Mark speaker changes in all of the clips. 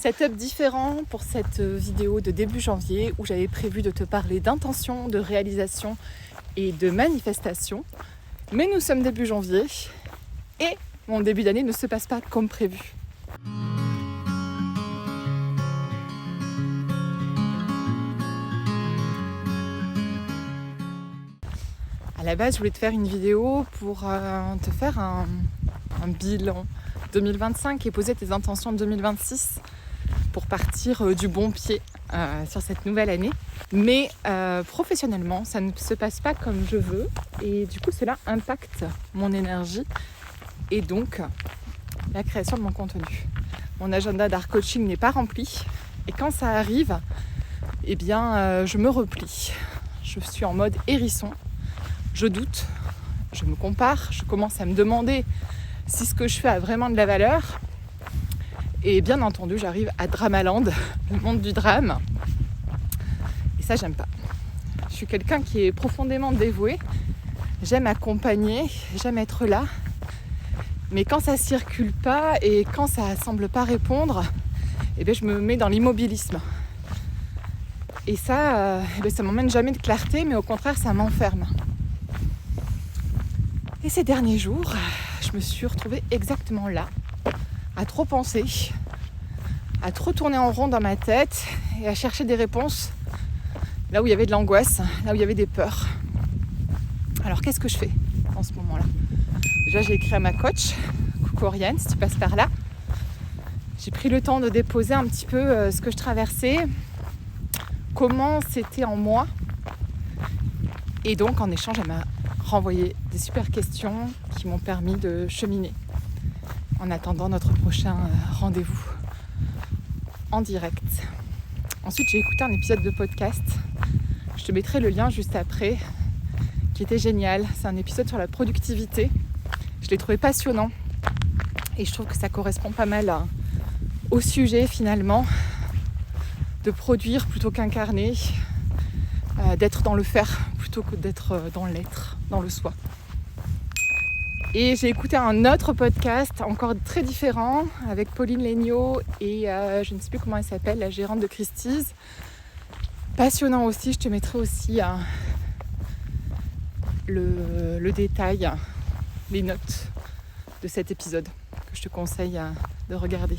Speaker 1: Setup différent pour cette vidéo de début janvier où j'avais prévu de te parler d'intention, de réalisation et de manifestation. Mais nous sommes début janvier et mon début d'année ne se passe pas comme prévu. À la base, je voulais te faire une vidéo pour te faire un bilan 2025 et poser tes intentions de 2026 pour partir du bon pied sur cette nouvelle année. Mais professionnellement, ça ne se passe pas comme je veux et du coup, cela impacte mon énergie et donc la création de mon contenu. Mon agenda d'art coaching n'est pas rempli et quand ça arrive, eh bien, je me replie. Je suis en mode hérisson. Je doute, je me compare, je commence à me demander si ce que je fais a vraiment de la valeur. Et bien entendu, j'arrive à Dramaland, le monde du drame. Et ça, j'aime pas. Je suis quelqu'un qui est profondément dévoué. J'aime accompagner, j'aime être là. Mais quand ça circule pas et quand ça semble pas répondre, eh bien, je me mets dans l'immobilisme. Et ça, ça m'emmène jamais de clarté, mais au contraire, ça m'enferme. Et ces derniers jours, je me suis retrouvée exactement là, à trop penser, à trop tourner en rond dans ma tête et à chercher des réponses là où il y avait de l'angoisse, là où il y avait des peurs. Alors qu'est-ce que je fais en ce moment-là ? Déjà, j'ai écrit à ma coach, coucou Oriane, si tu passes par là. J'ai pris le temps de déposer un petit peu ce que je traversais, comment c'était en moi. Et donc, en échange, elle m'a renvoyé des super questions qui m'ont permis de cheminer en attendant notre prochain rendez-vous en direct. Ensuite, j'ai écouté un épisode de podcast. Je te mettrai le lien juste après, qui était génial. C'est un épisode sur la productivité. Je l'ai trouvé passionnant et je trouve que ça correspond pas mal au sujet finalement de produire plutôt qu'incarner, d'être dans le faire plutôt que d'être dans l'être, dans le soi. Et j'ai écouté un autre podcast encore très différent avec Pauline Léniaud et je ne sais plus comment elle s'appelle, la gérante de Christie's. Passionnant aussi, je te mettrai aussi le détail, les notes de cet épisode que je te conseille de regarder.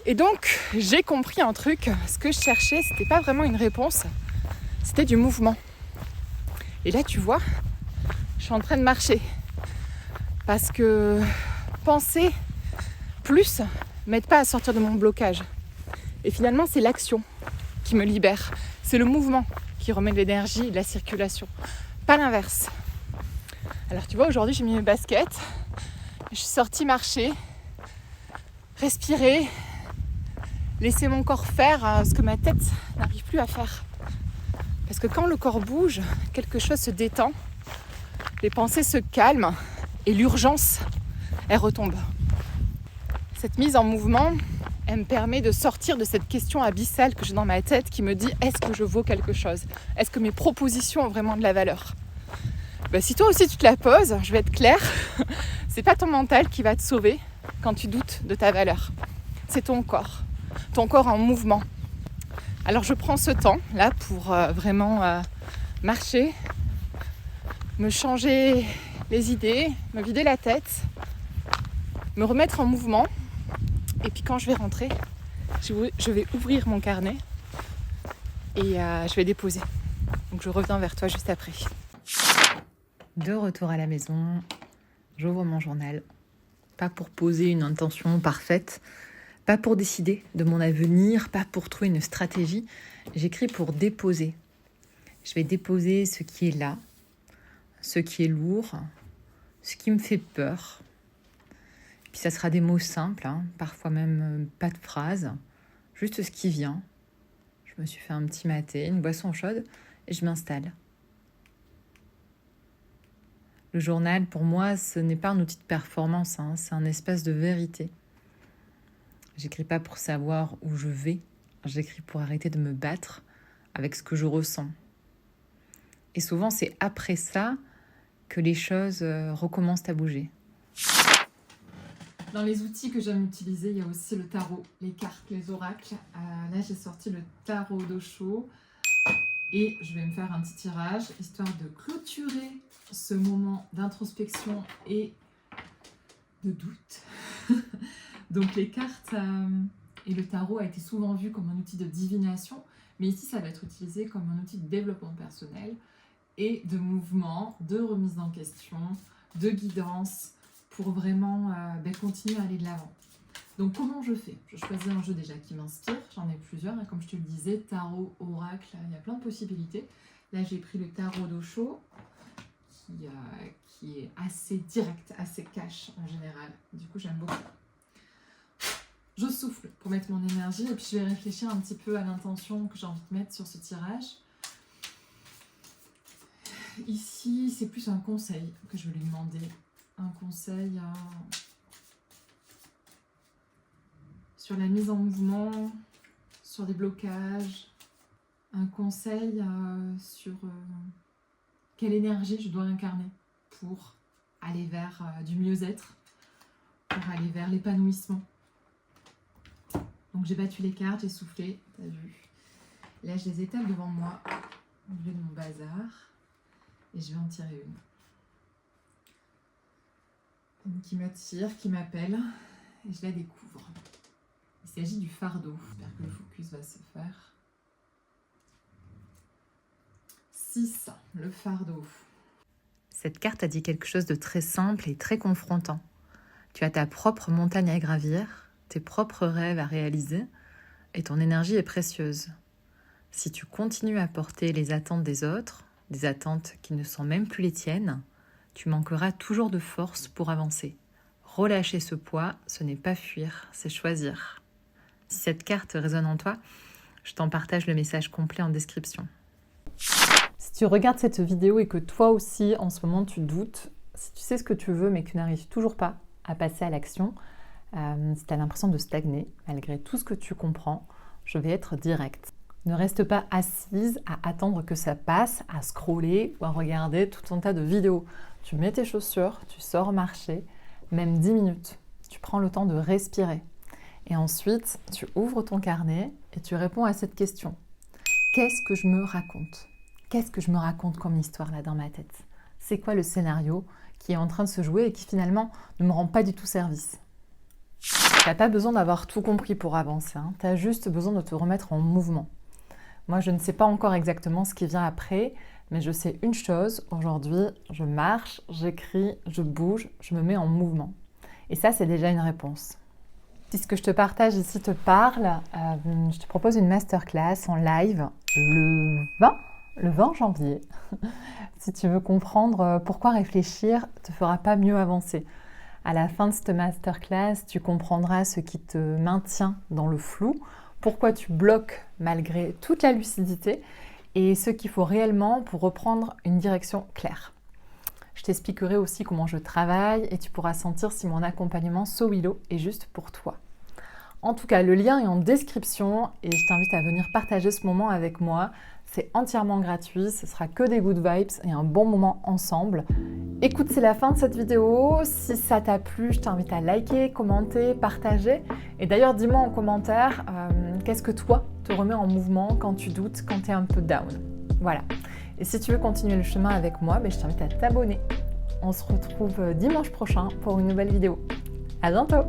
Speaker 1: Et donc, j'ai compris un truc, ce que je cherchais, c'était pas vraiment une réponse, c'était du mouvement. Et là, tu vois, je suis en train de marcher. Parce que penser plus m'aide pas à sortir de mon blocage. Et finalement, c'est l'action qui me libère. C'est le mouvement qui remet de l'énergie et de la circulation. Pas l'inverse. Alors tu vois, aujourd'hui, j'ai mis mes baskets. Je suis sortie marcher, respirer, laisser mon corps faire ce que ma tête n'arrive plus à faire. Parce que quand le corps bouge, quelque chose se détend, les pensées se calment et l'urgence, elle retombe. Cette mise en mouvement, elle me permet de sortir de cette question abyssale que j'ai dans ma tête qui me dit est-ce que je vaux quelque chose ? Est-ce que mes propositions ont vraiment de la valeur ? Si toi aussi tu te la poses, je vais être claire, c'est pas ton mental qui va te sauver quand tu doutes de ta valeur. C'est ton corps en mouvement. Alors je prends ce temps là pour vraiment marcher, me changer les idées, me vider la tête, me remettre en mouvement. Et puis quand je vais rentrer, je vais ouvrir mon carnet et je vais déposer. Donc je reviens vers toi juste après. De retour à la maison, j'ouvre mon journal. Pas pour poser une intention parfaite, pas pour décider de mon avenir, pas pour trouver une stratégie. J'écris pour déposer. Je vais déposer ce qui est là, ce qui est lourd, ce qui me fait peur. Puis ça sera des mots simples, parfois même pas de phrases, juste ce qui vient. Je me suis fait un petit maté, une boisson chaude et je m'installe. Le journal, pour moi, ce n'est pas un outil de performance, c'est un espace de vérité. J'écris pas pour savoir où je vais, j'écris pour arrêter de me battre avec ce que je ressens. Et souvent, c'est après ça que les choses recommencent à bouger. Dans les outils que j'aime utiliser, il y a aussi le tarot, les cartes, les oracles. Là, j'ai sorti le tarot d'Osho et je vais me faire un petit tirage histoire de clôturer ce moment d'introspection et de doute. Donc les cartes et le tarot a été souvent vu comme un outil de divination, mais ici ça va être utilisé comme un outil de développement personnel et de mouvement, de remise en question, de guidance pour vraiment continuer à aller de l'avant. Donc comment je fais? Je choisis un jeu déjà qui m'inspire, j'en ai plusieurs, hein, comme je te le disais, tarot, oracle, il y a plein de possibilités. Là j'ai pris le tarot d'Osho, qui est assez direct, assez cash en général. Du coup, j'aime beaucoup. Je souffle pour mettre mon énergie et puis je vais réfléchir un petit peu à l'intention que j'ai envie de mettre sur ce tirage. Ici, c'est plus un conseil que je vais lui demander. Un conseil sur la mise en mouvement, sur des blocages. Un conseil sur quelle énergie je dois incarner pour aller vers du mieux-être, pour aller vers l'épanouissement. Donc j'ai battu les cartes, j'ai soufflé, t'as vu. Là je les étale devant moi, au milieu de mon bazar, et je vais en tirer une. Une qui m'attire, qui m'appelle, et je la découvre. Il s'agit du fardeau. J'espère que le focus va se faire. 6, le fardeau.
Speaker 2: Cette carte a dit quelque chose de très simple et très confrontant. Tu as ta propre montagne à gravir, tes propres rêves à réaliser, et ton énergie est précieuse. Si tu continues à porter les attentes des autres, des attentes qui ne sont même plus les tiennes, tu manqueras toujours de force pour avancer. Relâcher ce poids, ce n'est pas fuir, c'est choisir. Si cette carte résonne en toi, je t'en partage le message complet en description. Si tu regardes cette vidéo et que toi aussi, en ce moment, tu doutes, si tu sais ce que tu veux mais que tu n'arrives toujours pas à passer à l'action, si tu as l'impression de stagner, malgré tout ce que tu comprends, je vais être directe. Ne reste pas assise à attendre que ça passe, à scroller ou à regarder tout un tas de vidéos. Tu mets tes chaussures, tu sors marcher, même 10 minutes. Tu prends le temps de respirer. Et ensuite, tu ouvres ton carnet et tu réponds à cette question. Qu'est-ce que je me raconte? Qu'est-ce que je me raconte comme histoire là dans ma tête? C'est quoi le scénario qui est en train de se jouer et qui finalement ne me rend pas du tout service? Tu n'as pas besoin d'avoir tout compris pour avancer, hein. Tu as juste besoin de te remettre en mouvement. Moi, je ne sais pas encore exactement ce qui vient après, mais je sais une chose, aujourd'hui, je marche, j'écris, je bouge, je me mets en mouvement. Et ça, c'est déjà une réponse. Si ce que je te partage ici te parle, je te propose une masterclass en live le 20 janvier. Si tu veux comprendre pourquoi réfléchir ne te fera pas mieux avancer. À la fin de cette masterclass, tu comprendras ce qui te maintient dans le flou, pourquoi tu bloques malgré toute la lucidité et ce qu'il faut réellement pour reprendre une direction claire. Je t'expliquerai aussi comment je travaille et tu pourras sentir si mon accompagnement So Willow est juste pour toi. En tout cas, le lien est en description et je t'invite à venir partager ce moment avec moi. C'est entièrement gratuit, ce sera que des good vibes et un bon moment ensemble. Écoute, c'est la fin de cette vidéo. Si ça t'a plu, je t'invite à liker, commenter, partager. Et d'ailleurs, dis-moi en commentaire, qu'est-ce que toi te remet en mouvement quand tu doutes, quand tu es un peu down. Voilà. Et si tu veux continuer le chemin avec moi, je t'invite à t'abonner. On se retrouve dimanche prochain pour une nouvelle vidéo. À bientôt!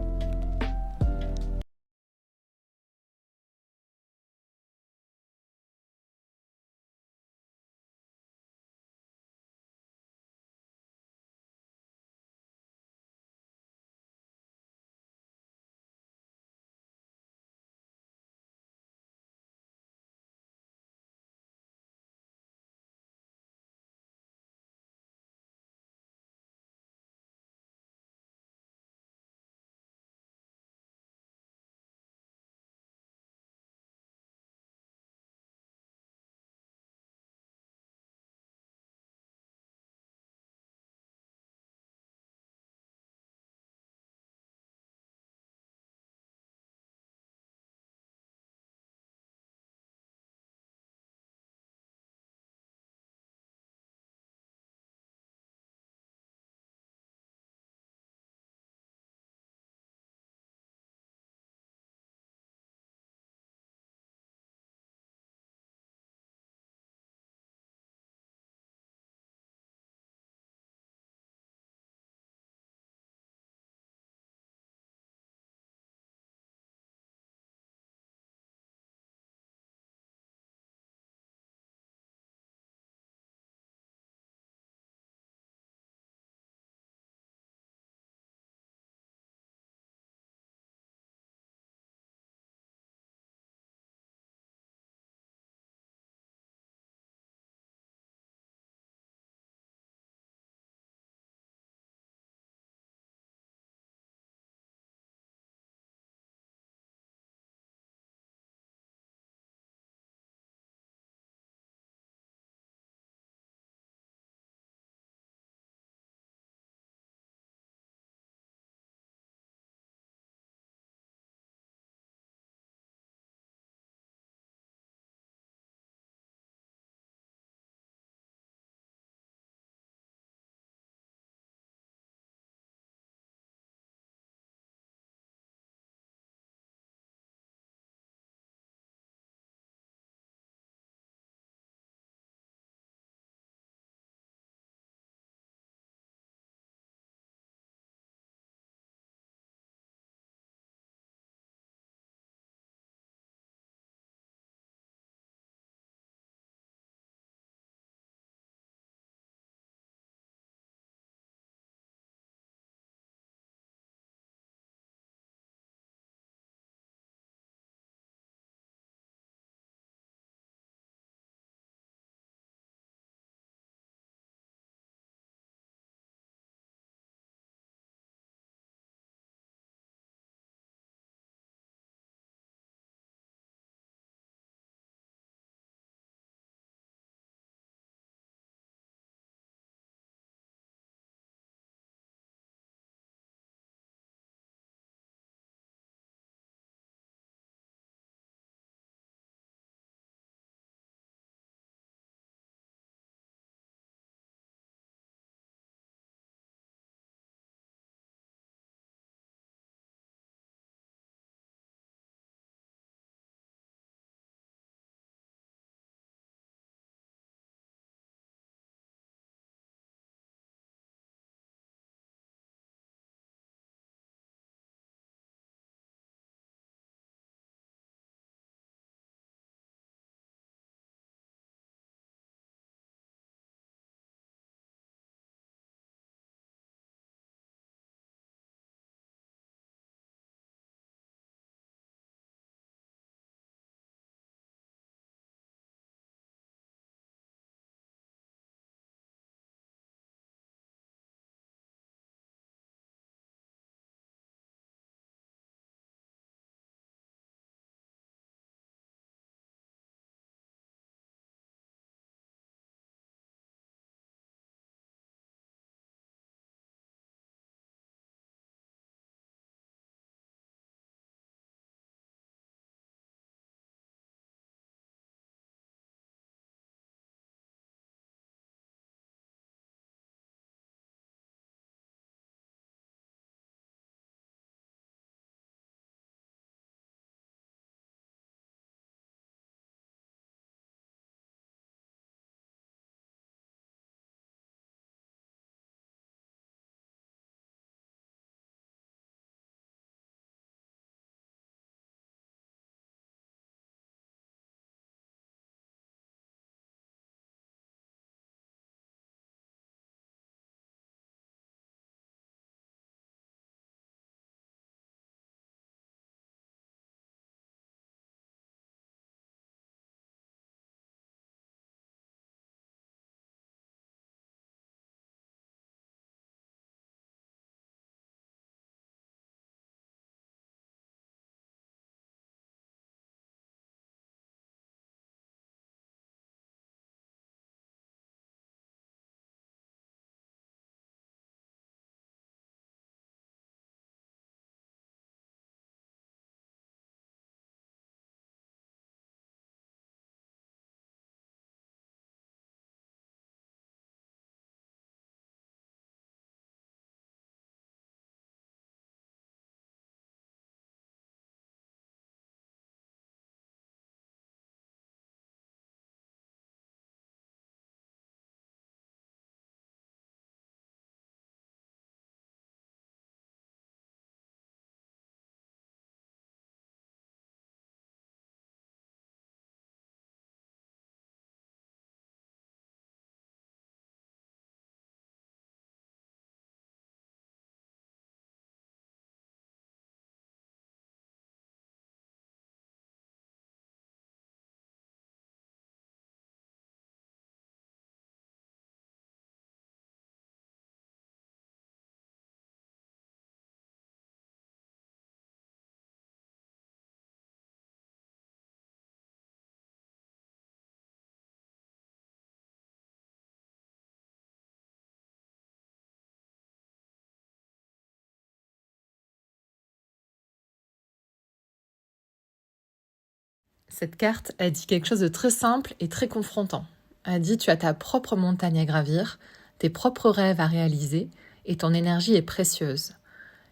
Speaker 2: Cette carte, elle dit quelque chose de très simple et très confrontant. Elle dit tu as ta propre montagne à gravir, tes propres rêves à réaliser et ton énergie est précieuse.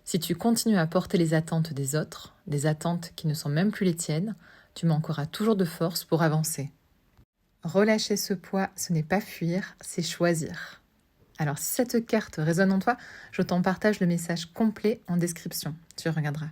Speaker 2: Si tu continues à porter les attentes des autres, des attentes qui ne sont même plus les tiennes, tu manqueras toujours de force pour avancer. Relâcher ce poids, ce n'est pas fuir, c'est choisir. Alors si cette carte résonne en toi, je t'en partage le message complet en description. Tu regarderas.